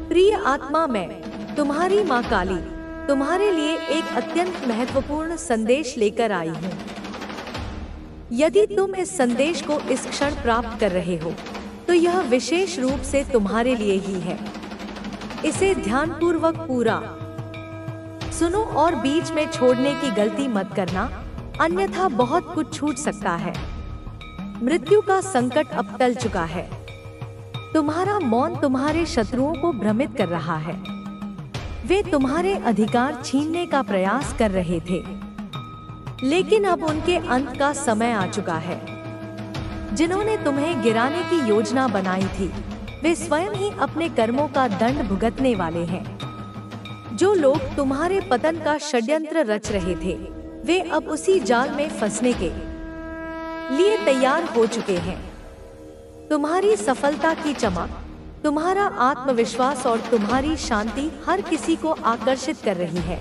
प्रिय आत्मा, मैं तुम्हारी माँ काली तुम्हारे लिए एक अत्यंत महत्वपूर्ण संदेश लेकर आई हूँ। यदि तुम इस संदेश को इस क्षण प्राप्त कर रहे हो तो यह विशेष रूप से तुम्हारे लिए ही है। इसे ध्यानपूर्वक पूरा सुनो और बीच में छोड़ने की गलती मत करना, अन्यथा बहुत कुछ छूट सकता है। मृत्यु का संकट अब टल चुका है। तुम्हारा मौन तुम्हारे शत्रुओं को भ्रमित कर रहा है। वे तुम्हारे अधिकार छीनने का प्रयास कर रहे थे, लेकिन अब उनके अंत का समय आ चुका है। जिन्होंने तुम्हें गिराने की योजना बनाई थी, वे स्वयं ही अपने कर्मों का दंड भुगतने वाले हैं। जो लोग तुम्हारे पतन का षड्यंत्र रच रहे थे, वे अब उसी जाल में फंसने के लिए तैयार हो चुके हैं। तुम्हारी सफलता की चमक, तुम्हारा आत्मविश्वास और तुम्हारी शांति हर किसी को आकर्षित कर रही है।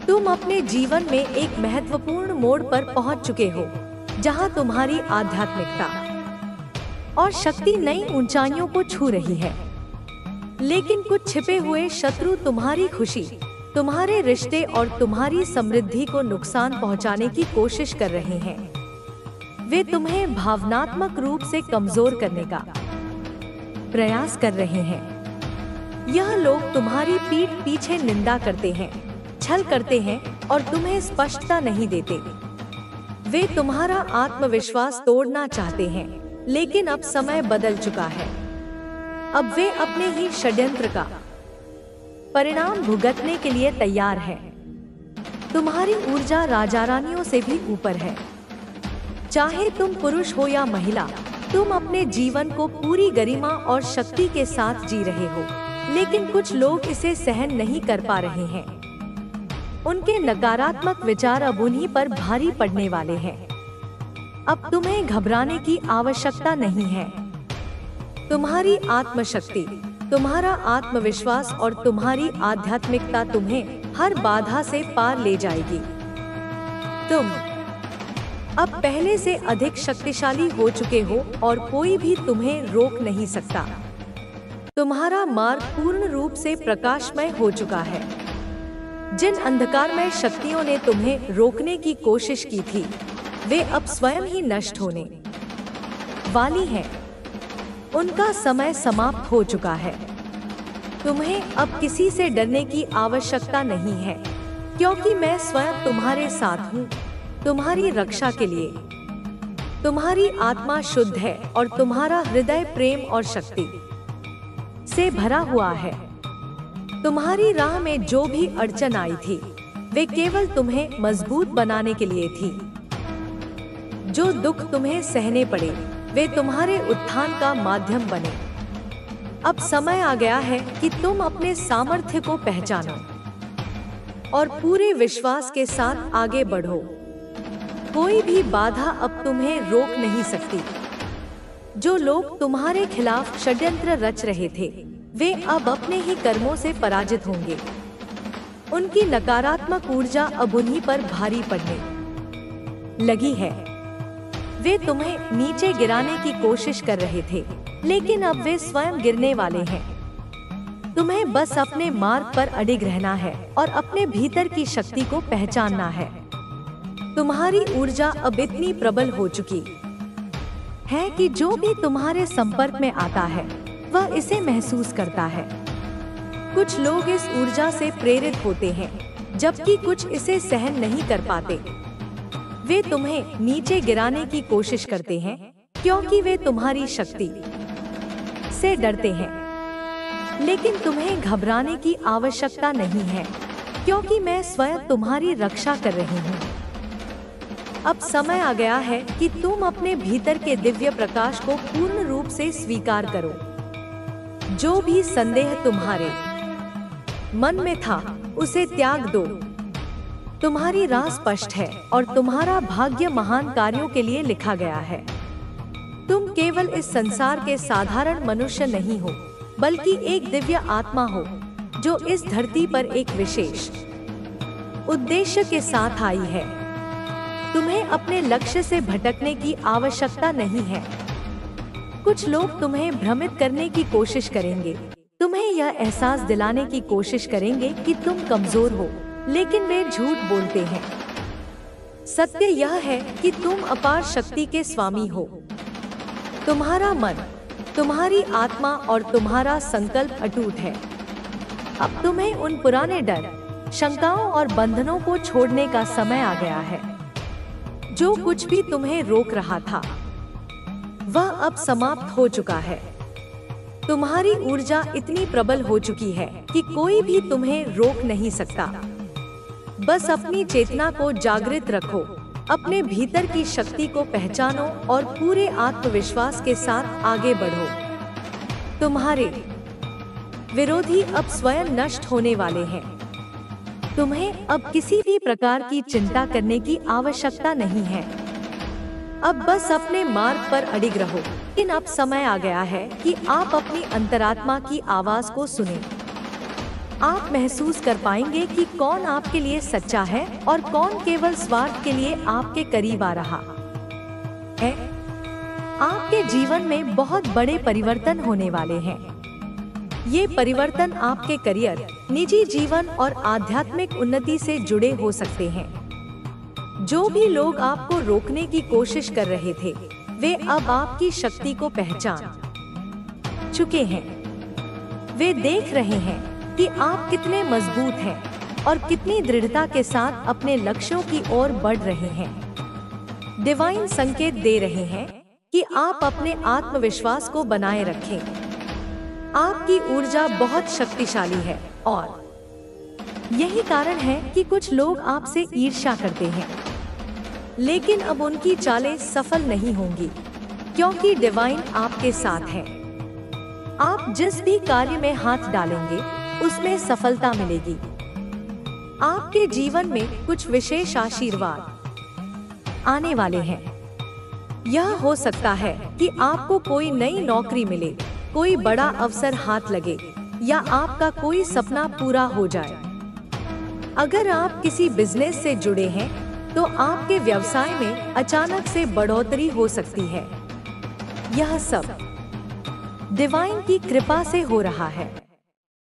तुम अपने जीवन में एक महत्वपूर्ण मोड़ पर पहुंच चुके हो, जहां तुम्हारी आध्यात्मिकता और शक्ति नई ऊंचाइयों को छू रही है। लेकिन कुछ छिपे हुए शत्रु तुम्हारी खुशी, तुम्हारे रिश्ते और तुम्हारी समृद्धि को नुकसान पहुंचाने की कोशिश कर रहे हैं। वे तुम्हें भावनात्मक रूप से कमजोर करने का प्रयास कर रहे हैं। यह लोग तुम्हारी पीठ पीछे निंदा करते हैं, छल करते हैं और तुम्हें स्पष्टता नहीं देते। वे तुम्हारा आत्मविश्वास तोड़ना चाहते हैं, लेकिन अब समय बदल चुका है। अब वे अपने ही षड्यंत्र का परिणाम भुगतने के लिए तैयार हैं। तुम्हारी ऊर्जा राजा रानियों से भी ऊपर है। चाहे तुम पुरुष हो या महिला, तुम अपने जीवन को पूरी गरिमा और शक्ति के साथ जी रहे हो, लेकिन कुछ लोग इसे सहन नहीं कर पा रहे हैं। उनके नकारात्मक विचार अब उन्हीं पर भारी पड़ने वाले हैं। अब तुम्हें घबराने की आवश्यकता नहीं है। तुम्हारी आत्मशक्ति, तुम्हारा आत्मविश्वास और तुम्हारी आध्यात्मिकता तुम्हें हर बाधा से पार ले जाएगी। तुम अब पहले से अधिक शक्तिशाली हो चुके हो और कोई भी तुम्हें रोक नहीं सकता। तुम्हारा मार्ग पूर्ण रूप से प्रकाशमय हो चुका है। जिन अंधकारमय शक्तियों ने तुम्हें रोकने की कोशिश की थी, वे अब स्वयं ही नष्ट होने वाली हैं। उनका समय समाप्त हो चुका है। तुम्हें अब किसी से डरने की आवश्यकता नहीं है, क्योंकि मैं स्वयं तुम्हारे साथ हूँ। तुम्हारी रक्षा के लिए तुम्हारी आत्मा शुद्ध है और तुम्हारा हृदय प्रेम और शक्ति से भरा हुआ है। तुम्हारी राह में जो भी अड़चन आई थी, वे केवल तुम्हें मजबूत बनाने के लिए थी। जो दुख तुम्हें सहने पड़े, वे तुम्हारे उत्थान का माध्यम बने। अब समय आ गया है कि तुम अपने सामर्थ्य को पहचानो और पूरे विश्वास के साथ आगे बढ़ो। कोई भी बाधा अब तुम्हें रोक नहीं सकती। जो लोग तुम्हारे खिलाफ षड्यंत्र रच रहे थे, वे अब अपने ही कर्मों से पराजित होंगे। उनकी नकारात्मक ऊर्जा अब उन्हीं पर भारी पड़ने लगी है। वे तुम्हें नीचे गिराने की कोशिश कर रहे थे, लेकिन अब वे स्वयं गिरने वाले हैं। तुम्हें बस अपने मार्ग पर अडिग रहना है और अपने भीतर की शक्ति को पहचानना है। तुम्हारी ऊर्जा अब इतनी प्रबल हो चुकी है कि जो भी तुम्हारे संपर्क में आता है, वह इसे महसूस करता है। कुछ लोग इस ऊर्जा से प्रेरित होते हैं, जबकि कुछ इसे सहन नहीं कर पाते। वे तुम्हें नीचे गिराने की कोशिश करते हैं, क्योंकि वे तुम्हारी शक्ति से डरते हैं। लेकिन तुम्हें घबराने की आवश्यकता नहीं है, क्योंकि मैं स्वयं तुम्हारी रक्षा कर रही हूँ। अब समय आ गया है कि तुम अपने भीतर के दिव्य प्रकाश को पूर्ण रूप से स्वीकार करो। जो भी संदेह तुम्हारे मन में था, उसे त्याग दो। तुम्हारी राह स्पष्ट है और तुम्हारा भाग्य महान कार्यों के लिए लिखा गया है। तुम केवल इस संसार के साधारण मनुष्य नहीं हो, बल्कि एक दिव्य आत्मा हो, जो इस धरती पर एक विशेष उद्देश्य के साथ आई है। तुम्हें अपने लक्ष्य से भटकने की आवश्यकता नहीं है। कुछ लोग तुम्हें भ्रमित करने की कोशिश करेंगे, तुम्हें यह एहसास दिलाने की कोशिश करेंगे कि तुम कमजोर हो, लेकिन वे झूठ बोलते हैं। सत्य यह है कि तुम अपार शक्ति के स्वामी हो। तुम्हारा मन, तुम्हारी आत्मा और तुम्हारा संकल्प अटूट है। अब तुम्हें उन पुराने डर, शंकाओं और बंधनों को छोड़ने का समय आ गया है। जो कुछ भी तुम्हें रोक रहा था वह अब समाप्त हो चुका है। तुम्हारी ऊर्जा इतनी प्रबल हो चुकी है कि कोई भी तुम्हें रोक नहीं सकता। बस अपनी चेतना को जागृत रखो, अपने भीतर की शक्ति को पहचानो और पूरे आत्मविश्वास के साथ आगे बढ़ो। तुम्हारे विरोधी अब स्वयं नष्ट होने वाले हैं। तुम्हें अब किसी भी प्रकार की चिंता करने की आवश्यकता नहीं है। अब बस अपने मार्ग पर अडिग रहो। लेकिन अब समय आ गया है कि आप अपनी अंतरात्मा की आवाज को सुनें। आप महसूस कर पाएंगे कि कौन आपके लिए सच्चा है और कौन केवल स्वार्थ के लिए आपके करीब आ रहा है। आपके जीवन में बहुत बड़े परिवर्तन होने वाले हैं। ये परिवर्तन आपके करियर, निजी जीवन और आध्यात्मिक उन्नति से जुड़े हो सकते हैं। जो भी लोग आपको रोकने की कोशिश कर रहे थे, वे अब आपकी शक्ति को पहचान चुके हैं। वे देख रहे हैं कि आप कितने मजबूत हैं और कितनी दृढ़ता के साथ अपने लक्ष्यों की ओर बढ़ रहे हैं। डिवाइन संकेत दे रहे हैं कि आप अपने आत्मविश्वास को बनाए रखें। आपकी ऊर्जा बहुत शक्तिशाली है और यही कारण है कि कुछ लोग आपसे ईर्ष्या करते हैं, लेकिन अब उनकी चालें सफल नहीं होंगी, क्योंकि डिवाइन आपके साथ है। आप जिस भी कार्य में हाथ डालेंगे उसमें सफलता मिलेगी। आपके जीवन में कुछ विशेष आशीर्वाद आने वाले हैं। यह हो सकता है कि आपको कोई नई नौकरी मिले, कोई बड़ा अवसर हाथ लगे या आपका कोई सपना पूरा हो जाए। अगर आप किसी बिजनेस से जुड़े हैं तो आपके व्यवसाय में अचानक से बढ़ोतरी हो सकती है। यह सब डिवाइन की कृपा से हो रहा है।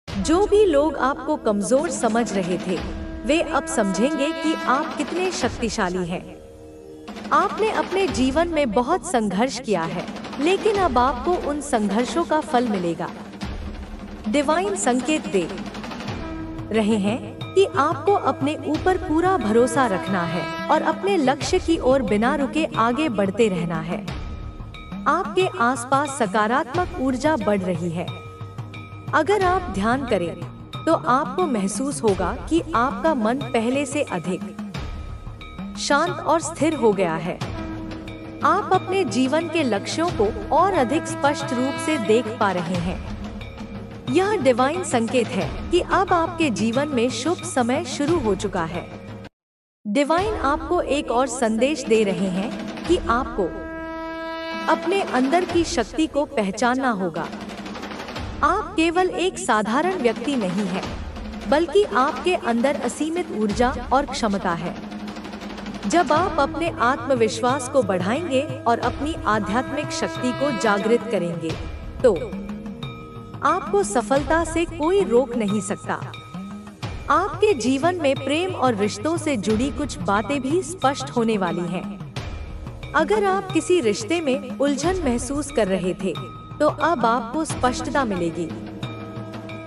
जो भी लोग आपको कमजोर समझ रहे थे, वे अब समझेंगे कि आप कितने शक्तिशाली हैं। आपने अपने जीवन में बहुत संघर्ष किया है, लेकिन अब आपको उन संघर्षों का फल मिलेगा। डिवाइन संकेत दे रहे हैं कि आपको अपने ऊपर पूरा भरोसा रखना है और अपने लक्ष्य की ओर बिना रुके आगे बढ़ते रहना है। आपके आसपास सकारात्मक ऊर्जा बढ़ रही है। अगर आप ध्यान करें तो आपको महसूस होगा कि आपका मन पहले से अधिक शांत और स्थिर हो गया है। आप अपने जीवन के लक्ष्यों को और अधिक स्पष्ट रूप से देख पा रहे हैं। यह डिवाइन संकेत है कि अब आपके जीवन में शुभ समय शुरू हो चुका है। डिवाइन आपको एक और संदेश दे रहे हैं कि आपको अपने अंदर की शक्ति को पहचानना होगा। आप केवल एक साधारण व्यक्ति नहीं हैं, बल्कि आपके अंदर असीमित ऊर्जा और क्षमता है। जब आप अपने आत्मविश्वास को बढ़ाएंगे और अपनी आध्यात्मिक शक्ति को जागृत करेंगे, तो आपको सफलता से कोई रोक नहीं सकता। आपके जीवन में प्रेम और रिश्तों से जुड़ी कुछ बातें भी स्पष्ट होने वाली हैं। अगर आप किसी रिश्ते में उलझन महसूस कर रहे थे, तो अब आपको स्पष्टता मिलेगी।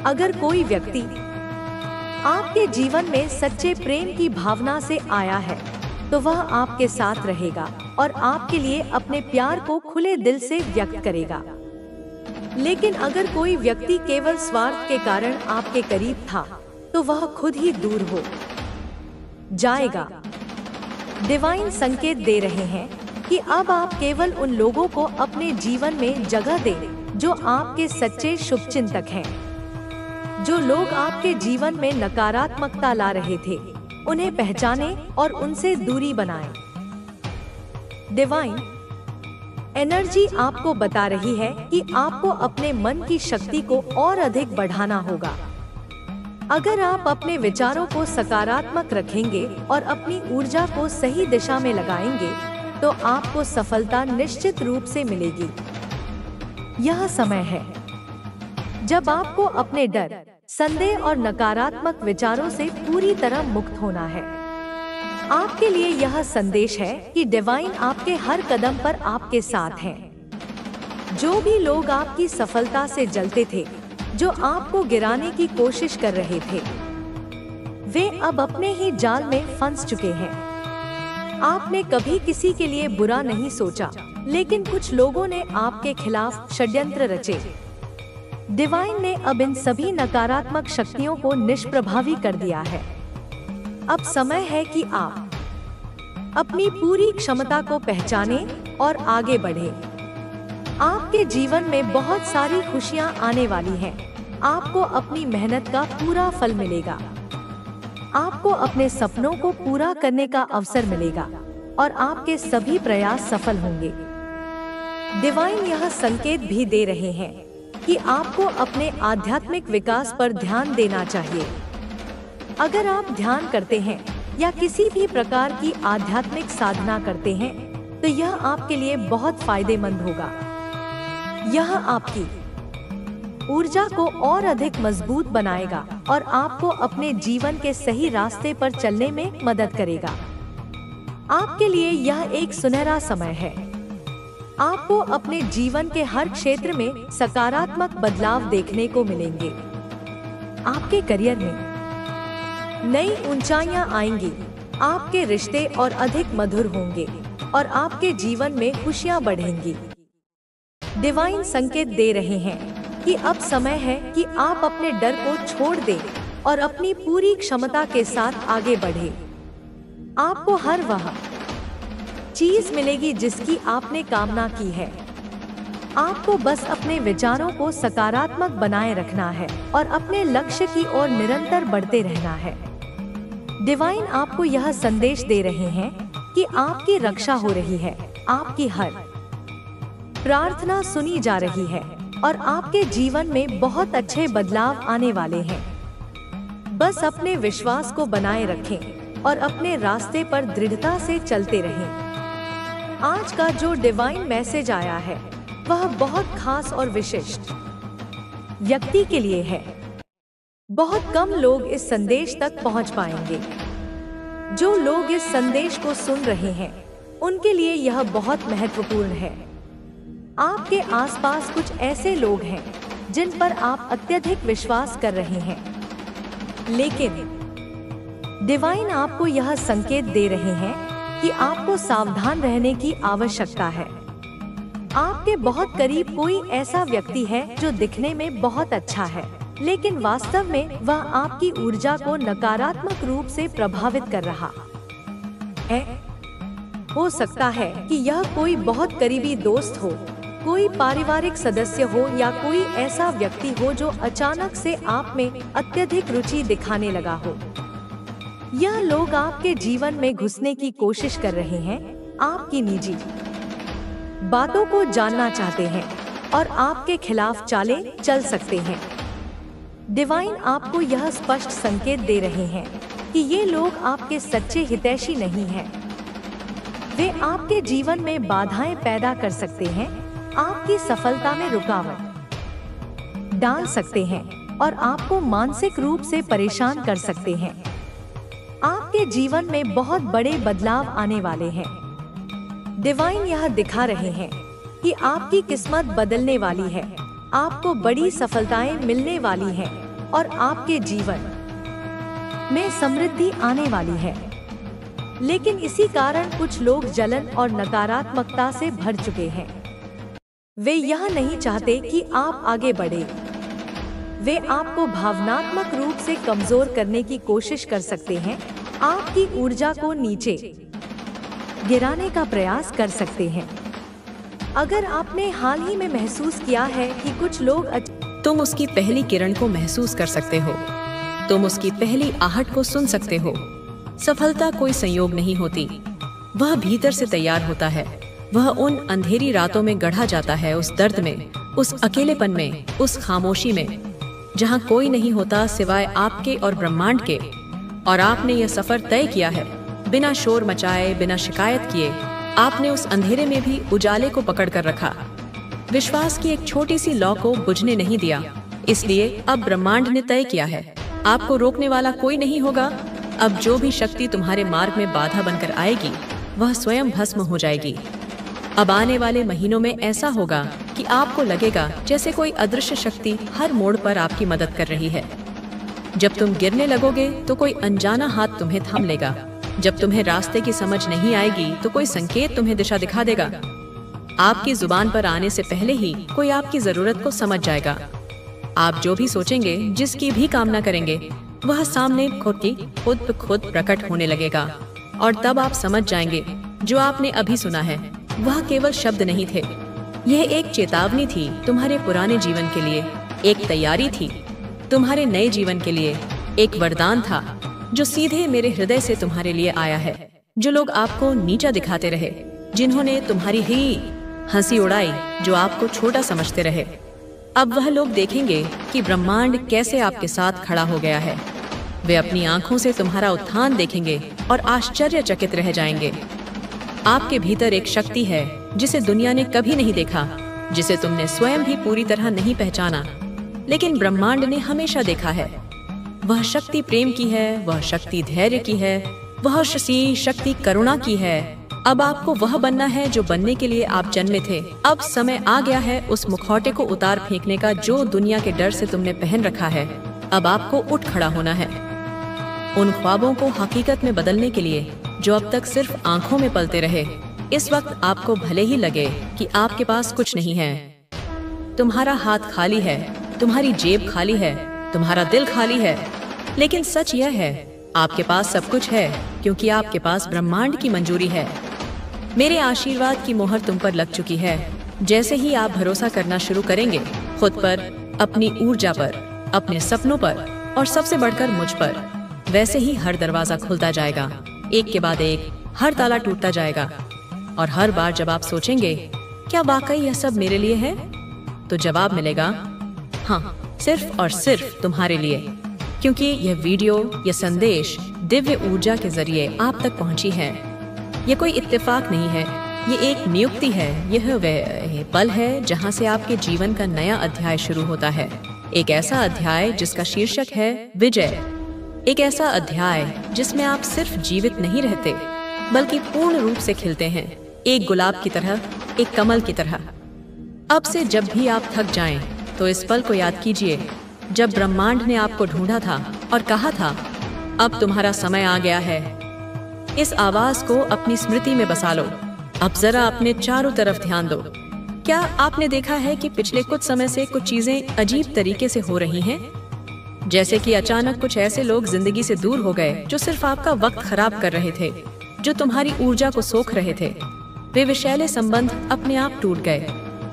अगर कोई व्यक्ति आपके जीवन में सच्चे प्रेम की भावना से आया है, तो वह आपके साथ रहेगा और आपके लिए अपने प्यार को खुले दिल से व्यक्त करेगा। लेकिन अगर कोई व्यक्ति केवल स्वार्थ के कारण आपके करीब था, तो वह खुद ही दूर हो जाएगा। डिवाइन संकेत दे रहे हैं कि अब आप केवल उन लोगों को अपने जीवन में जगह दें जो आपके सच्चे शुभचिंतक हैं। जो लोग आपके जीवन में नकारात्मकता ला रहे थे, उन्हें पहचानें और उनसे दूरी बनाएं। डिवाइन एनर्जी आपको बता रही है कि आपको अपने मन की शक्ति को और अधिक बढ़ाना होगा। अगर आप अपने विचारों को सकारात्मक रखेंगे और अपनी ऊर्जा को सही दिशा में लगाएंगे, तो आपको सफलता निश्चित रूप से मिलेगी। यह समय है जब आपको अपने डर, संदेह और नकारात्मक विचारों से पूरी तरह मुक्त होना है। आपके लिए यह संदेश है कि डिवाइन आपके हर कदम पर आपके साथ हैं। जो भी लोग आपकी सफलता से जलते थे, जो आपको गिराने की कोशिश कर रहे थे, वे अब अपने ही जाल में फंस चुके हैं। आपने कभी किसी के लिए बुरा नहीं सोचा, लेकिन कुछ लोगों ने आपके खिलाफ षड्यंत्र रचे। डिवाइन ने अब इन सभी नकारात्मक शक्तियों को निष्प्रभावी कर दिया है। अब समय है कि आप अपनी पूरी क्षमता को पहचानें और आगे बढ़ें। आपके जीवन में बहुत सारी खुशियां आने वाली हैं। आपको अपनी मेहनत का पूरा फल मिलेगा। आपको अपने सपनों को पूरा करने का अवसर मिलेगा और आपके सभी प्रयास सफल होंगे। डिवाइन यह संकेत भी दे रहे हैं कि आपको अपने आध्यात्मिक विकास पर ध्यान देना चाहिए। अगर आप ध्यान करते हैं या किसी भी प्रकार की आध्यात्मिक साधना करते हैं, तो यह आपके लिए बहुत फायदेमंद होगा। यह आपकी ऊर्जा को और अधिक मजबूत बनाएगा और आपको अपने जीवन के सही रास्ते पर चलने में मदद करेगा। आपके लिए यह एक सुनहरा समय है। आपको अपने जीवन के हर क्षेत्र में सकारात्मक बदलाव देखने को मिलेंगे। आपके करियर में नई ऊंचाइयां आएंगी। आपके रिश्ते और अधिक मधुर होंगे और आपके जीवन में खुशियां बढ़ेंगी। डिवाइन संकेत दे रहे हैं कि अब समय है कि आप अपने डर को छोड़ दें और अपनी पूरी क्षमता के साथ आगे बढ़ें। आपको हर वह चीज मिलेगी जिसकी आपने कामना की है। आपको बस अपने विचारों को सकारात्मक बनाए रखना है और अपने लक्ष्य की ओर निरंतर बढ़ते रहना है। डिवाइन आपको यह संदेश दे रहे हैं कि आपकी रक्षा हो रही है, आपकी हर प्रार्थना सुनी जा रही है और आपके जीवन में बहुत अच्छे बदलाव आने वाले हैं। बस अपने विश्वास को बनाए रखें और अपने रास्ते पर दृढ़ता से चलते रहें। आज का जो डिवाइन मैसेज आया है, वह बहुत खास और विशिष्ट व्यक्ति के लिए है। बहुत कम लोग इस संदेश तक पहुंच पाएंगे। जो लोग इस संदेश को सुन रहे हैं, उनके लिए यह बहुत महत्वपूर्ण है। आपके आसपास कुछ ऐसे लोग हैं जिन पर आप अत्यधिक विश्वास कर रहे हैं, लेकिन डिवाइन आपको यह संकेत दे रहे हैं कि आपको सावधान रहने की आवश्यकता है। आपके बहुत करीब कोई ऐसा व्यक्ति है जो दिखने में बहुत अच्छा है, लेकिन वास्तव में वह आपकी ऊर्जा को नकारात्मक रूप से प्रभावित कर रहा है। हो सकता है कि यह कोई बहुत करीबी दोस्त हो, कोई पारिवारिक सदस्य हो या कोई ऐसा व्यक्ति हो जो अचानक से आप में अत्यधिक रुचि दिखाने लगा हो। यह लोग आपके जीवन में घुसने की कोशिश कर रहे हैं, आपकी निजी बातों को जानना चाहते हैं और आपके खिलाफ चालें चल सकते हैं। डिवाइन आपको यह स्पष्ट संकेत दे रहे हैं कि ये लोग आपके सच्चे हितैषी नहीं हैं। वे आपके जीवन में बाधाएं पैदा कर सकते हैं, आपकी सफलता में रुकावट डाल सकते हैं और आपको मानसिक रूप से परेशान कर सकते हैं। आपके जीवन में बहुत बड़े बदलाव आने वाले हैं। डिवाइन यह दिखा रहे हैं कि आपकी किस्मत बदलने वाली है, आपको बड़ी सफलताएं मिलने वाली हैं और आपके जीवन में समृद्धि आने वाली है। लेकिन इसी कारण कुछ लोग जलन और नकारात्मकता से भर चुके हैं। वे यह नहीं चाहते कि आप आगे बढ़े। वे आपको भावनात्मक रूप से कमजोर करने की कोशिश कर सकते हैं, आपकी ऊर्जा को नीचे गिराने का प्रयास कर सकते हैं। अगर आपने हाल ही में महसूस किया है कि कुछ लोग तुम उसकी पहली किरण को महसूस कर सकते हो, तुम उसकी पहली आहट को सुन सकते हो। सफलता कोई संयोग नहीं होती, वह भीतर से तैयार होता है। वह उन अंधेरी रातों में गढ़ा जाता है, उस दर्द में, उस अकेलेपन में, उस खामोशी में, जहाँ कोई नहीं होता सिवाय आपके और ब्रह्मांड के। और आपने यह सफर तय किया है, बिना शोर मचाए, बिना शिकायत किए। आपने उस अंधेरे में भी, भी उजाले को पकड़ कर रखा, विश्वास की एक छोटी सी लौ को बुझने नहीं दिया। इसलिए अब ब्रह्मांड ने तय किया है, आपको रोकने वाला कोई नहीं होगा। अब जो भी शक्ति तुम्हारे मार्ग में बाधा बनकर आएगी, वह स्वयं भस्म हो जाएगी। अब आने वाले महीनों में ऐसा होगा कि आपको लगेगा जैसे कोई अदृश्य शक्ति हर मोड़ पर आपकी मदद कर रही है। जब तुम गिरने लगोगे तो कोई अनजाना हाथ तुम्हें थाम लेगा। जब तुम्हें रास्ते की समझ नहीं आएगी तो कोई संकेत तुम्हें दिशा दिखा देगा। आपकी जुबान पर आने से पहले ही कोई आपकी जरूरत को समझ जाएगा। आप जो भी सोचेंगे, जिसकी भी कामना करेंगे, वह सामने खुद प्रकट होने लगेगा। और तब आप समझ जाएंगे जो आपने अभी सुना है वह केवल शब्द नहीं थे। यह एक चेतावनी थी तुम्हारे पुराने जीवन के लिए, एक तैयारी थी तुम्हारे नए जीवन के लिए, एक वरदान था जो सीधे मेरे हृदय से तुम्हारे लिए आया है। जो लोग आपको नीचा दिखाते रहे, जिन्होंने तुम्हारी ही हंसी उड़ाई, जो आपको छोटा समझते रहे, अब वह लोग देखेंगे कि ब्रह्मांड कैसे आपके साथ खड़ा हो गया है। वे अपनी आंखों से तुम्हारा उत्थान देखेंगे और आश्चर्यचकित रह जाएंगे। आपके भीतर एक शक्ति है जिसे दुनिया ने कभी नहीं देखा, जिसे तुमने स्वयं भी पूरी तरह नहीं पहचाना, लेकिन ब्रह्मांड ने हमेशा देखा है। वह शक्ति प्रेम की है, वह शक्ति धैर्य की है, वह शक्ति करुणा की है। अब आपको वह बनना है जो बनने के लिए आप जन्मे थे। अब समय आ गया है उस मुखौटे को उतार फेंकने का जो दुनिया के डर से तुमने पहन रखा है। अब आपको उठ खड़ा होना है, उन ख्वाबों को हकीकत में बदलने के लिए जो अब तक सिर्फ आंखों में पलते रहे। इस वक्त आपको भले ही लगे कि आपके पास कुछ नहीं है, तुम्हारा हाथ खाली है, तुम्हारी जेब खाली है, तुम्हारा दिल खाली है, लेकिन सच यह है आपके पास सब कुछ है, क्योंकि आपके पास ब्रह्मांड की मंजूरी है। मेरे आशीर्वाद की मोहर तुम पर लग चुकी है। जैसे ही आप भरोसा करना शुरू करेंगे खुद पर, अपनी ऊर्जा पर, अपने सपनों पर और सबसे बढ़कर मुझ पर, वैसे ही हर दरवाजा खुलता जाएगा। एक के बाद एक हर ताला टूटता जाएगा। और हर बार जब आप सोचेंगे क्या वाकई यह सब मेरे लिए है, तो जवाब मिलेगा हाँ, सिर्फ और सिर्फ तुम्हारे लिए, क्योंकि यह वीडियो, यह संदेश दिव्य ऊर्जा के जरिए आप तक पहुंची है। यह कोई इत्तेफाक नहीं है, ये एक नियुक्ति है। यह वह पल है जहां से आपके जीवन का नया अध्याय शुरू होता है। एक ऐसा अध्याय जिसका शीर्षक है विजय। एक ऐसा अध्याय जिसमें आप सिर्फ जीवित नहीं रहते, बल्कि पूर्ण रूप से खिलते हैं, एक गुलाब की तरह, एक कमल की तरह। अब से जब भी आप थक जाएं, तो इस पल को याद कीजिए जब ब्रह्मांड ने आपको ढूंढा था और कहा था अब तुम्हारा समय आ गया है। इस आवाज को अपनी स्मृति में बसा लो। अब जरा अपने चारों तरफ ध्यान दो। क्या आपने देखा है कि पिछले कुछ समय से कुछ चीजें अजीब तरीके से हो रही हैं? जैसे कि अचानक कुछ ऐसे लोग जिंदगी से दूर हो गए जो सिर्फ आपका वक्त खराब कर रहे थे, जो तुम्हारी ऊर्जा को सोख रहे थे। वे विषैले संबंध अपने आप टूट गए,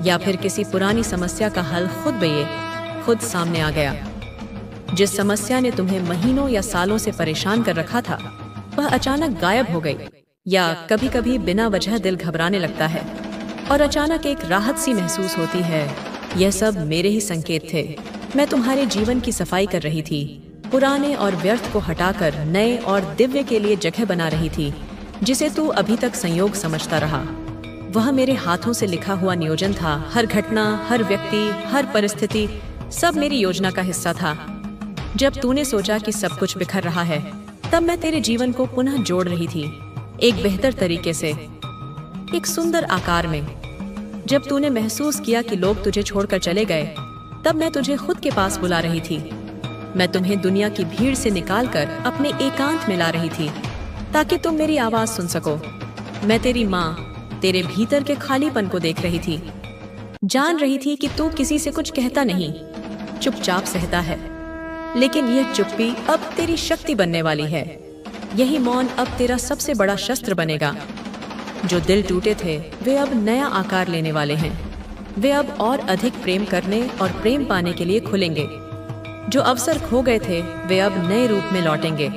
या फिर किसी पुरानी समस्या का हल खुद सामने आ गया। जिस समस्या ने तुम्हें महीनों या सालों से परेशान कर रखा था, वह अचानक गायब हो गई। या कभी कभी बिना वजह दिल घबराने लगता है और अचानक एक राहत सी महसूस होती है। यह सब मेरे ही संकेत थे। मैं तुम्हारे जीवन की सफाई कर रही थी, पुराने और व्यर्थ को हटाकर नए और दिव्य के लिए जगह बना रही थी, जिसे तू अभी तक संयोग समझता रहा। वह मेरे हाथों से लिखा हुआ नियोजन था। हर घटना, हर व्यक्ति, हर परिस्थिति, सब मेरी योजना का हिस्सा था। जब तूने सोचा कि सब कुछ बिखर रहा है, तब मैं तेरे जीवन को पुनः जोड़ रही थी, एक बेहतर तरीके से, एक सुंदर आकार में। जब तूने महसूस किया कि लोग तुझे छोड़कर चले गए, तब मैं तुझे खुद के पास बुला रही थी। मैं तुम्हें दुनिया की भीड़ से निकालकर अपने एकांत में ला रही थी, ताकि तुम मेरी आवाज सुन सको। मैं तेरी माँ, तेरे भीतर के खालीपन को देख रही थी, जान रही थी कि तू किसी से कुछ कहता नहीं, चुपचाप सहता है। लेकिन यह चुप्पी अब तेरी शक्ति बनने वाली है। यही मौन अब तेरा सबसे बड़ा शस्त्र बनेगा। जो दिल टूटे थे, वे अब नया आकार लेने वाले हैं। वे अब और अधिक प्रेम करने और प्रेम पाने के लिए खुलेंगे। जो अवसर खो गए थे, वे अब नए रूप में लौटेंगे,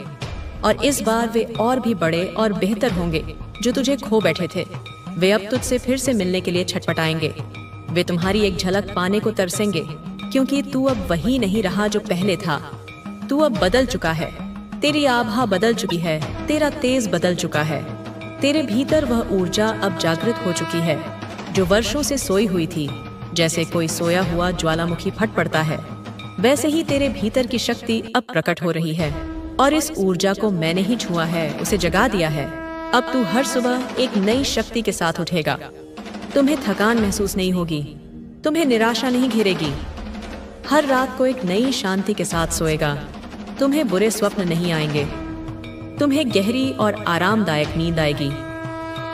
और इस बार वे और भी बड़े और बेहतर होंगे। जो तुझे खो बैठे थे, वे अब तुझसे फिर से मिलने के लिए छटपटाएंगे। वे तुम्हारी एक झलक पाने को तरसेंगे, क्योंकि तू अब वही नहीं रहा जो पहले था। तू अब बदल चुका है, तेरी आभा बदल चुकी है, तेरा तेज बदल चुका है। तेरे भीतर वह ऊर्जा अब जागृत हो चुकी है, जो वर्षों से सोई हुई थी। जैसे कोई सोया हुआ ज्वालामुखी फट पड़ता है वैसे ही तेरे भीतर की शक्ति अब प्रकट हो रही है और इस ऊर्जा को मैंने ही छुआ है, उसे जगा दिया है। अब तू हर सुबह एक नई शक्ति के साथ उठेगा। तुम्हें थकान महसूस नहीं होगी, तुम्हें निराशा नहीं घेरेगी। हर रात को एक नई शांति के साथ सोएगा। तुम्हें बुरे स्वप्न नहीं आएंगे, तुम्हें गहरी और आरामदायक नींद आएगी।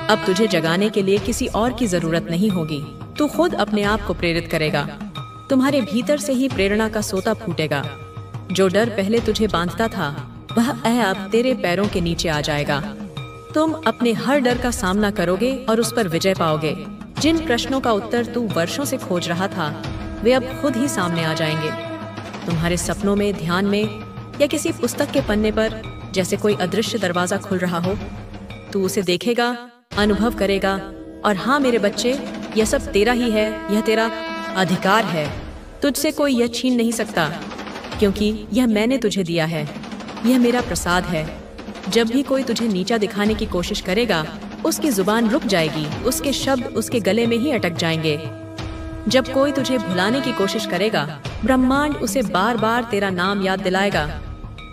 अब तुझे जगाने के लिए किसी और की जरूरत नहीं होगी, तू खुद अपने आप को प्रेरित करेगा। तुम्हारे भीतर से ही प्रेरणा का सोता फूटेगा। जो डर पहले तुझे बांधता था वह अब तेरे पैरों के नीचे आ जाएगा। तुम अपने हर डर का सामना करोगे और उस पर विजय पाओगे। जिन प्रश्नों का उत्तर तू वर्षों से खोज रहा था वे अब खुद ही सामने आ जाएंगे। तुम्हारे सपनों में, ध्यान में या किसी पुस्तक के पन्ने पर जैसे कोई अदृश्य दरवाजा खुल रहा हो, तू उसे देखेगा, अनुभव करेगा और हाँ मेरे बच्चे, यह सब तेरा ही है, यह तेरा अधिकार है। तुझसे कोई यह छीन नहीं सकता, क्योंकि यह मैंने तुझे दिया है, यह मेरा प्रसाद है। जब भी कोई तुझे नीचा दिखाने की कोशिश करेगा, उसकी जुबान रुक जाएगी, उसके शब्द उसके गले में ही अटक जाएंगे। जब कोई तुझे भुलाने की कोशिश करेगा, ब्रह्मांड उसे बार बार तेरा नाम याद दिलाएगा।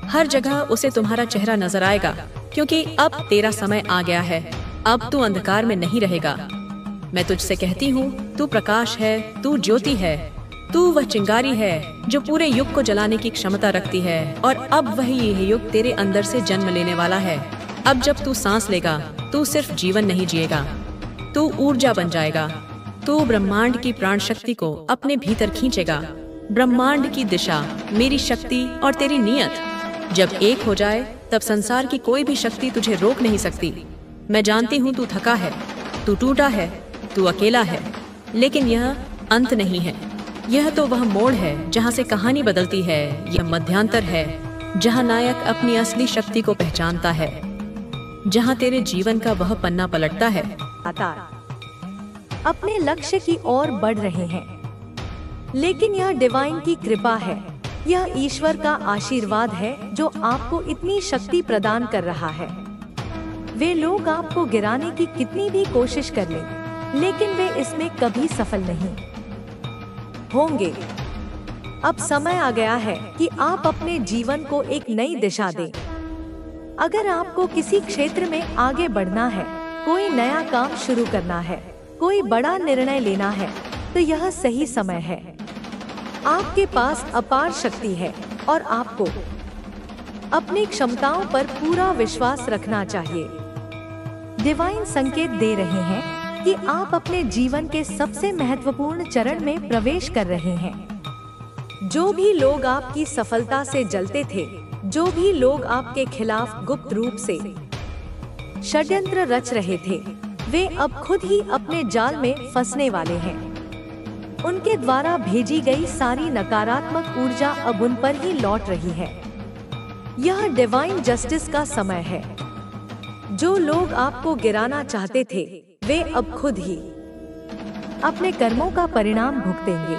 हर जगह उसे तुम्हारा चेहरा नजर आएगा, क्योंकि अब तेरा समय आ गया है। अब तू अंधकार में नहीं रहेगा। मैं तुझसे कहती हूँ, तू प्रकाश है, तू ज्योति है, तू वह चिंगारी है जो पूरे युग को जलाने की क्षमता रखती है। और अब वही यह युग तेरे अंदर से जन्म लेने वाला है। अब जब तू सांस लेगा, तू सिर्फ जीवन नहीं जिएगा, तू ऊर्जा बन जाएगा। तू ब्रह्मांड की प्राण शक्ति को अपने भीतर खींचेगा। ब्रह्मांड की दिशा, मेरी शक्ति और तेरी नियत जब एक हो जाए, तब संसार की कोई भी शक्ति तुझे रोक नहीं सकती। मैं जानती हूँ तू थका है, तू टूटा है, तू अकेला है, लेकिन यह अंत नहीं है। यह तो वह मोड़ है जहाँ से कहानी बदलती है। यह मध्यांतर है जहाँ नायक अपनी असली शक्ति को पहचानता है, जहाँ तेरे जीवन का वह पन्ना पलटता है। अपने लक्ष्य की ओर बढ़ रहे हैं, लेकिन यह डिवाइन की कृपा है, यह ईश्वर का आशीर्वाद है जो आपको इतनी शक्ति प्रदान कर रहा है। वे लोग आपको गिराने की कितनी भी कोशिश कर लें, लेकिन वे इसमें कभी सफल नहीं होंगे। अब समय आ गया है कि आप अपने जीवन को एक नई दिशा दें। अगर आपको किसी क्षेत्र में आगे बढ़ना है, कोई नया काम शुरू करना है, कोई बड़ा निर्णय लेना है, तो यह सही समय है। आपके पास अपार शक्ति है और आपको अपनी क्षमताओं पर पूरा विश्वास रखना चाहिए। डिवाइन संकेत दे रहे हैं कि आप अपने जीवन के सबसे महत्वपूर्ण चरण में प्रवेश कर रहे हैं। जो भी लोग आपकी सफलता से जलते थे, जो भी लोग आपके खिलाफ गुप्त रूप से षड्यंत्र रच रहे थे, वे अब खुद ही अपने जाल में फंसने वाले हैं। उनके द्वारा भेजी गई सारी नकारात्मक ऊर्जा अब उन पर ही लौट रही है। यह डिवाइन जस्टिस का समय है। जो लोग आपको गिराना चाहते थे, वे अब खुद ही अपने कर्मों का परिणाम भुगतेंगे।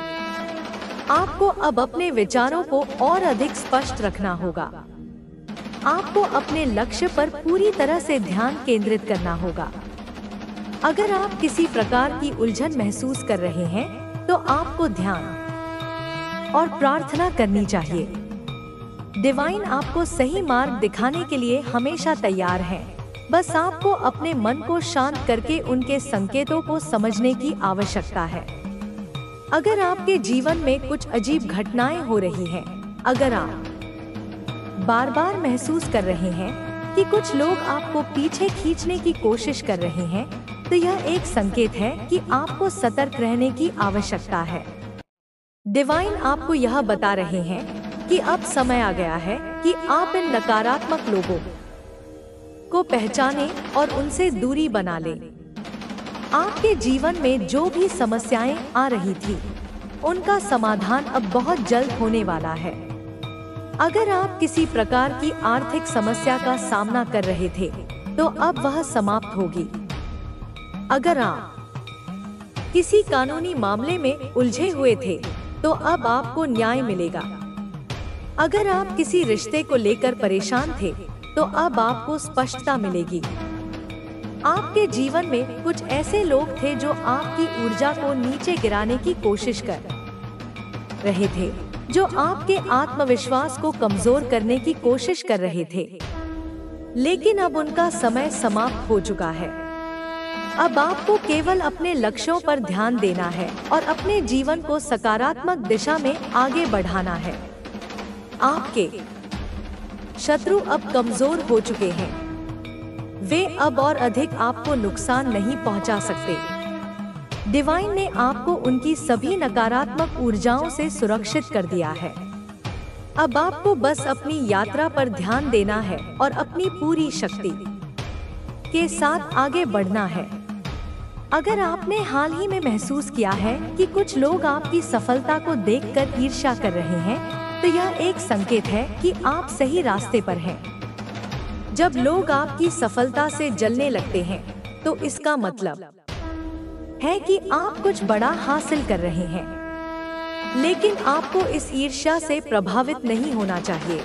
आपको अब अपने विचारों को और अधिक स्पष्ट रखना होगा। आपको अपने लक्ष्य पर पूरी तरह से ध्यान केंद्रित करना होगा। अगर आप किसी प्रकार की उलझन महसूस कर रहे हैं, तो आपको ध्यान और प्रार्थना करनी चाहिए। डिवाइन आपको सही मार्ग दिखाने के लिए हमेशा तैयार है। बस आपको अपने मन को शांत करके उनके संकेतों को समझने की आवश्यकता है। अगर आपके जीवन में कुछ अजीब घटनाएं हो रही हैं, अगर आप बार बार महसूस कर रहे हैं कि कुछ लोग आपको पीछे खींचने की कोशिश कर रहे हैं, तो यह एक संकेत है कि आपको सतर्क रहने की आवश्यकता है। डिवाइन आपको यह बता रहे हैं कि अब समय आ गया है कि आप इन नकारात्मक लोगों को पहचानें और उनसे दूरी बना लें। आपके जीवन में जो भी समस्याएं आ रही थी, उनका समाधान अब बहुत जल्द होने वाला है। अगर आप किसी प्रकार की आर्थिक समस्या का सामना कर रहे थे, तो अब वह समाप्त होगी। अगर आप किसी कानूनी मामले में उलझे हुए थे, तो अब आपको न्याय मिलेगा। अगर आप किसी रिश्ते को लेकर परेशान थे, तो अब आपको स्पष्टता मिलेगी। आपके जीवन में कुछ ऐसे लोग थे जो आपकी ऊर्जा को नीचे गिराने की कोशिश कर रहे थे, जो आपके आत्मविश्वास को कमजोर करने की कोशिश कर रहे थे। लेकिन अब उनका समय समाप्त हो चुका है। अब आपको केवल अपने लक्ष्यों पर ध्यान देना है और अपने जीवन को सकारात्मक दिशा में आगे बढ़ाना है। आपके शत्रु अब कमजोर हो चुके हैं। वे अब और अधिक आपको नुकसान नहीं पहुंचा सकते। डिवाइन ने आपको उनकी सभी नकारात्मक ऊर्जाओं से सुरक्षित कर दिया है। अब आपको बस अपनी यात्रा पर ध्यान देना है और अपनी पूरी शक्ति के साथ आगे बढ़ना है। अगर आपने हाल ही में महसूस किया है कि कुछ लोग आपकी सफलता को देखकर ईर्ष्या कर रहे हैं, तो यह एक संकेत है कि आप सही रास्ते पर हैं। जब लोग आपकी सफलता से जलने लगते हैं, तो इसका मतलब है कि आप कुछ बड़ा हासिल कर रहे हैं। लेकिन आपको इस ईर्ष्या से प्रभावित नहीं होना चाहिए।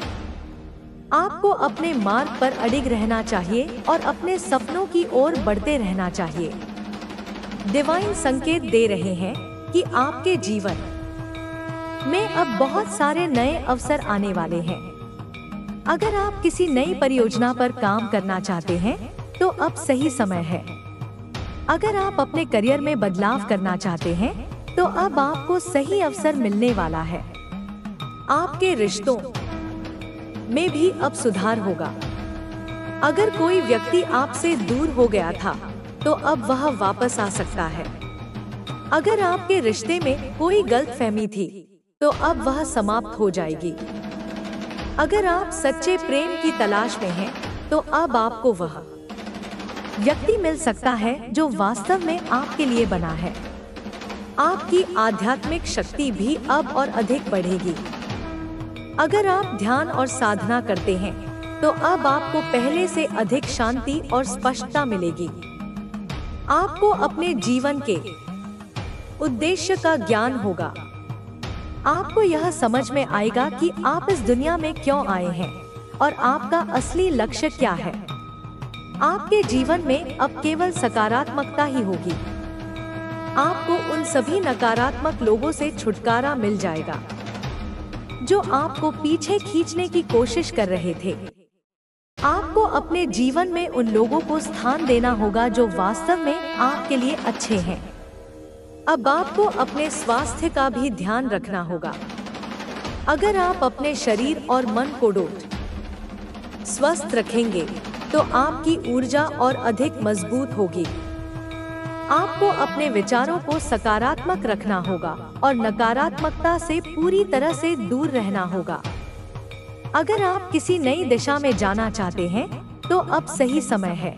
आपको अपने मार्ग पर अडिग रहना चाहिए और अपने सपनों की ओर बढ़ते रहना चाहिए। डिवाइन संकेत दे रहे हैं कि आपके जीवन में अब बहुत सारे नए अवसर आने वाले हैं। अगर आप किसी नई परियोजना पर काम करना चाहते हैं, तो अब सही समय है। अगर आप अपने करियर में बदलाव करना चाहते हैं, तो अब आपको सही अवसर मिलने वाला है। आपके रिश्तों में भी अब सुधार होगा। अगर कोई व्यक्ति आपसे दूर हो गया था, तो अब वह वापस आ सकता है। अगर आपके रिश्ते में कोई गलतफहमी थी, तो अब वह समाप्त हो जाएगी। अगर आप सच्चे प्रेम की तलाश में हैं, तो अब आपको वह व्यक्ति मिल सकता है जो वास्तव में आपके लिए बना है। आपकी आध्यात्मिक शक्ति भी अब और अधिक बढ़ेगी। अगर आप ध्यान और साधना करते हैं, तो अब आपको पहले से अधिक शांति और स्पष्टता मिलेगी। आपको अपने जीवन के उद्देश्य का ज्ञान होगा। आपको यह समझ में आएगा कि आप इस दुनिया में क्यों आए हैं और आपका असली लक्ष्य क्या है। आपके जीवन में अब केवल सकारात्मकता ही होगी। आपको उन सभी नकारात्मक लोगों से छुटकारा मिल जाएगा जो आपको पीछे खींचने की कोशिश कर रहे थे। आपको अपने जीवन में उन लोगों को स्थान देना होगा जो वास्तव में आपके लिए अच्छे हैं। अब आपको अपने स्वास्थ्य का भी ध्यान रखना होगा। अगर आप अपने शरीर और मन को स्वस्थ रखेंगे, तो आपकी ऊर्जा और अधिक मजबूत होगी। आपको अपने विचारों को सकारात्मक रखना होगा और नकारात्मकता से पूरी तरह से दूर रहना होगा। अगर आप किसी नई दिशा में जाना चाहते हैं, तो अब सही समय है।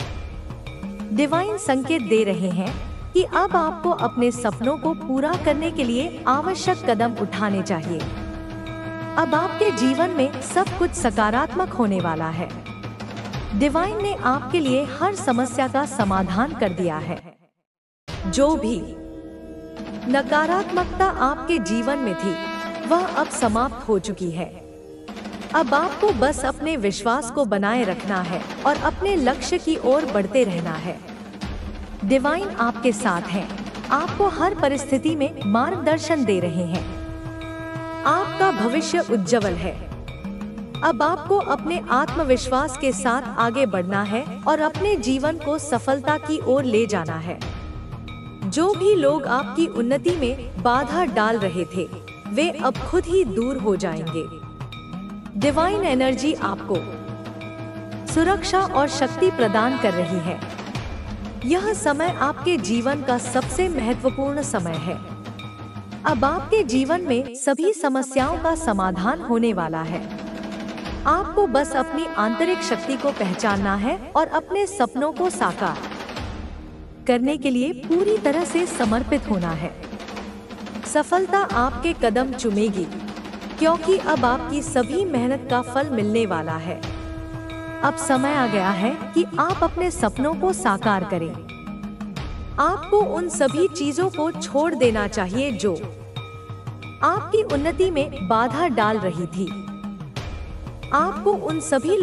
डिवाइन संकेत दे रहे हैं कि अब आपको अपने सपनों को पूरा करने के लिए आवश्यक कदम उठाने चाहिए। अब आपके जीवन में सब कुछ सकारात्मक होने वाला है। डिवाइन ने आपके लिए हर समस्या का समाधान कर दिया है। जो भी नकारात्मकता आपके जीवन में थी, वह अब समाप्त हो चुकी है। अब आपको बस अपने विश्वास को बनाए रखना है और अपने लक्ष्य की ओर बढ़ते रहना है। डिवाइन आपके साथ हैं, आपको हर परिस्थिति में मार्गदर्शन दे रहे हैं। आपका भविष्य उज्जवल है। अब आपको अपने आत्मविश्वास के साथ आगे बढ़ना है और अपने जीवन को सफलता की ओर ले जाना है। जो भी लोग आपकी उन्नति में बाधा डाल रहे थे, वे अब खुद ही दूर हो जाएंगे। डिवाइन एनर्जी आपको सुरक्षा और शक्ति प्रदान कर रही है। यह समय आपके जीवन का सबसे महत्वपूर्ण समय है। अब आपके जीवन में सभी समस्याओं का समाधान होने वाला है। आपको बस अपनी आंतरिक शक्ति को पहचानना है और अपने सपनों को साकार करने के लिए पूरी तरह से समर्पित होना है। सफलता आपके कदम चूमेगी, क्योंकि अब आपकी सभी मेहनत का फल मिलने वाला है। अब समय आ गया है कि आप अपने सपनों को साकार करें। आपको उन सभी चीजों को छोड़ देना चाहिए जो आपकी उन्नति में बाधा डाल रही थी। आपको उन सभी